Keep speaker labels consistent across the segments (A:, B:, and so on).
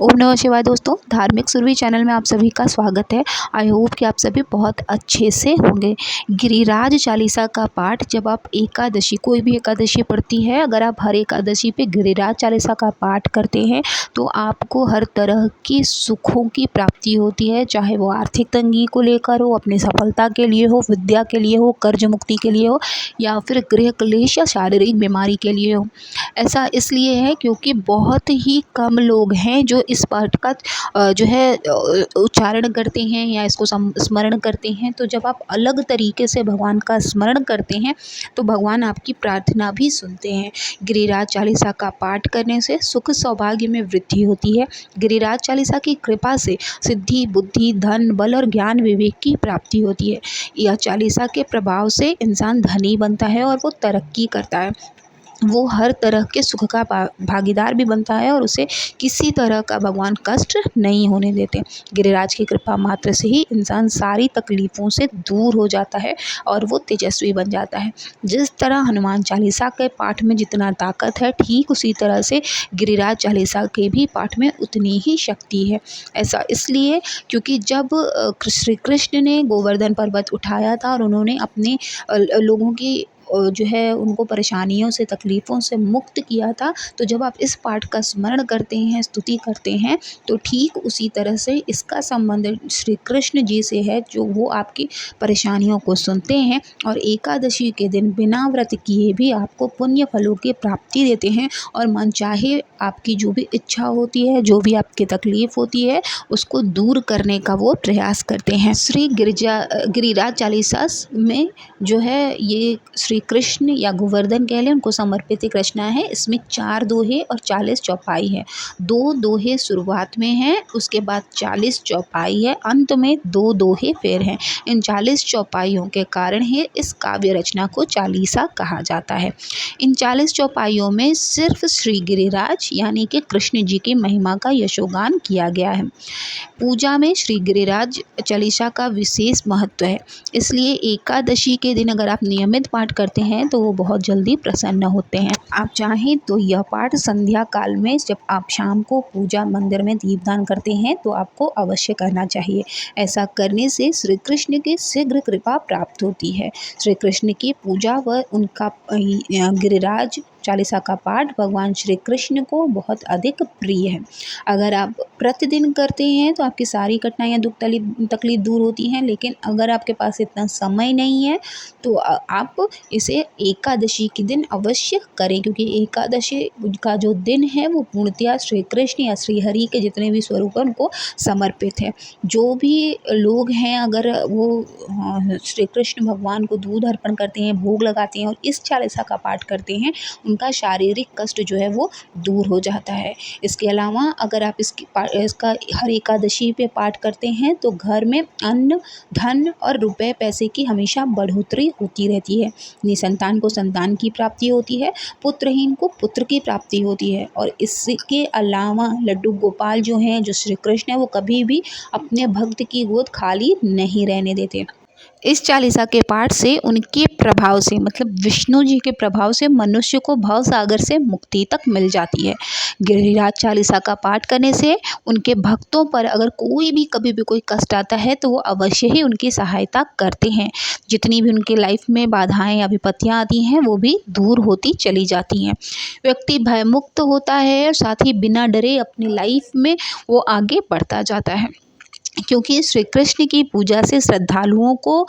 A: ओम नमः शिवाय दोस्तों, धार्मिक सुरभि चैनल में आप सभी का स्वागत है। आई होप कि आप सभी बहुत अच्छे से होंगे। गिरिराज चालीसा का पाठ जब आप एकादशी, कोई भी एकादशी पड़ती है, अगर आप हर एकादशी पे गिरिराज चालीसा का पाठ करते हैं तो आपको हर तरह की सुखों की प्राप्ति होती है। चाहे वो आर्थिक तंगी को लेकर हो, अपनी सफलता के लिए हो, विद्या के लिए हो, कर्ज मुक्ति के लिए हो, या फिर गृह क्लेश या शारीरिक बीमारी के लिए हो। ऐसा इसलिए है क्योंकि बहुत ही कम लोग हैं जो इस पाठ का जो है उच्चारण करते हैं या इसको स्मरण करते हैं। तो जब आप अलग तरीके से भगवान का स्मरण करते हैं तो भगवान आपकी प्रार्थना भी सुनते हैं। गिरिराज चालीसा का पाठ करने से सुख सौभाग्य में वृद्धि होती है। गिरिराज चालीसा की कृपा से सिद्धि, बुद्धि, धन, बल और ज्ञान विवेक की प्राप्ति होती है। यह चालीसा के प्रभाव से इंसान धनी बनता है और वो तरक्की करता है। वो हर तरह के सुख का भागीदार भी बनता है और उसे किसी तरह का भगवान कष्ट नहीं होने देते। गिरिराज की कृपा मात्र से ही इंसान सारी तकलीफ़ों से दूर हो जाता है और वो तेजस्वी बन जाता है। जिस तरह हनुमान चालीसा के पाठ में जितना ताकत है, ठीक उसी तरह से गिरिराज चालीसा के भी पाठ में उतनी ही शक्ति है। ऐसा इसलिए क्योंकि जब श्री कृष्ण ने गोवर्धन पर्वत उठाया था और उन्होंने अपने लोगों की जो है उनको परेशानियों से, तकलीफ़ों से मुक्त किया था, तो जब आप इस पाठ का स्मरण करते हैं, स्तुति करते हैं, तो ठीक उसी तरह से इसका संबंध श्री कृष्ण जी से है, जो वो आपकी परेशानियों को सुनते हैं और एकादशी के दिन बिना व्रत किए भी आपको पुण्य फलों की प्राप्ति देते हैं और मनचाहे आपकी जो भी इच्छा होती है, जो भी आपकी तकलीफ़ होती है, उसको दूर करने का वो प्रयास करते हैं। गिरिराज चालीसा में जो है ये श्री कृष्ण या गोवर्धन कह लें, उनको समर्पित एक रचना है। इसमें 4 दोहे और 40 चौपाई है। 2 दोहे शुरुआत में हैं, उसके बाद 40 चौपाई है, अंत में 2 दोहे फिर हैं। इन 40 चौपाइयों के कारण ही इस काव्य रचना को चालीसा कहा जाता है। इन 40 चौपाइयों में सिर्फ श्री गिरिराज यानी कि कृष्ण जी की महिमा का यशोगान किया गया है। पूजा में श्री गिरिराज चालीसा का विशेष महत्व है, इसलिए एकादशी के दिन अगर आप नियमित पाठ करते हैं तो वो बहुत जल्दी प्रसन्न होते हैं। आप चाहें तो यह पाठ संध्या काल में, जब आप शाम को पूजा मंदिर में दीपदान करते हैं, तो आपको अवश्य करना चाहिए। ऐसा करने से श्री कृष्ण की शीघ्र कृपा प्राप्त होती है। श्री कृष्ण की पूजा व उनका गिरिराज चालीसा का पाठ भगवान श्री कृष्ण को बहुत अधिक प्रिय है। अगर आप प्रतिदिन करते हैं तो आपकी सारी कठिनाइयाँ, दुख, तकलीफ दूर होती हैं, लेकिन अगर आपके पास इतना समय नहीं है तो आप इसे एकादशी के दिन अवश्य करें, क्योंकि एकादशी का जो दिन है वो पूर्णतया श्री कृष्ण या श्री हरि के जितने भी स्वरूप हैं उनको समर्पित है। जो भी लोग हैं, अगर वो श्री कृष्ण भगवान को दूध अर्पण करते हैं, भोग लगाते हैं और इस चालीसा का पाठ करते हैं, उनका शारीरिक कष्ट जो है वो दूर हो जाता है। इसके अलावा अगर आप इसका हर एकादशी पे पाठ करते हैं तो घर में अन्न, धन और रुपए पैसे की हमेशा बढ़ोतरी होती रहती है। निसंतान को संतान की प्राप्ति होती है, पुत्रहीन को पुत्र की प्राप्ति होती है। और इसके अलावा लड्डू गोपाल जो हैं, जो श्री कृष्ण है, वो कभी भी अपने भक्त की गोद खाली नहीं रहने देते। इस चालीसा के पाठ से, उनके प्रभाव से, मतलब विष्णु जी के प्रभाव से मनुष्य को भव सागर से मुक्ति तक मिल जाती है। गिरिराज चालीसा का पाठ करने से उनके भक्तों पर अगर कोई भी कभी भी कोई कष्ट आता है तो वो अवश्य ही उनकी सहायता करते हैं। जितनी भी उनकी लाइफ में बाधाएं या विपत्तियां आती हैं वो भी दूर होती चली जाती हैं। व्यक्ति भयमुक्त होता है और साथ ही बिना डरे अपनी लाइफ में वो आगे बढ़ता जाता है, क्योंकि श्री कृष्ण की पूजा से श्रद्धालुओं को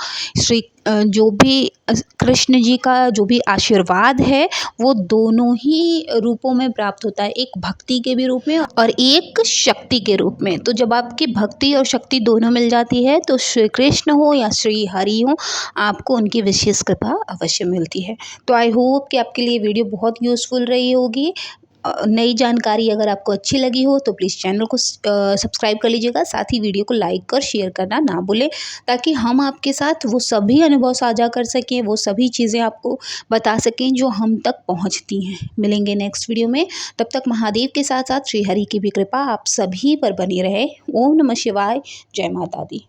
A: जो भी कृष्ण जी का जो भी आशीर्वाद है वो दोनों ही रूपों में प्राप्त होता है, एक भक्ति के भी रूप में और एक शक्ति के रूप में। तो जब आपकी भक्ति और शक्ति दोनों मिल जाती है तो श्री कृष्ण हो या श्री हरि हो, आपको उनकी विशेष कृपा अवश्य मिलती है। तो आई होप कि आपके लिए वीडियो बहुत यूज़फुल रही होगी। नई जानकारी अगर आपको अच्छी लगी हो तो प्लीज़ चैनल को सब्सक्राइब कर लीजिएगा। साथ ही वीडियो को लाइक और शेयर करना ना भूलें, ताकि हम आपके साथ वो सभी अनुभव साझा कर सकें, वो सभी चीज़ें आपको बता सकें जो हम तक पहुंचती हैं। मिलेंगे नेक्स्ट वीडियो में, तब तक महादेव के साथ साथ श्री हरि की भी कृपा आप सभी पर बनी रहे। ओम नमः शिवाय, जय माता दी।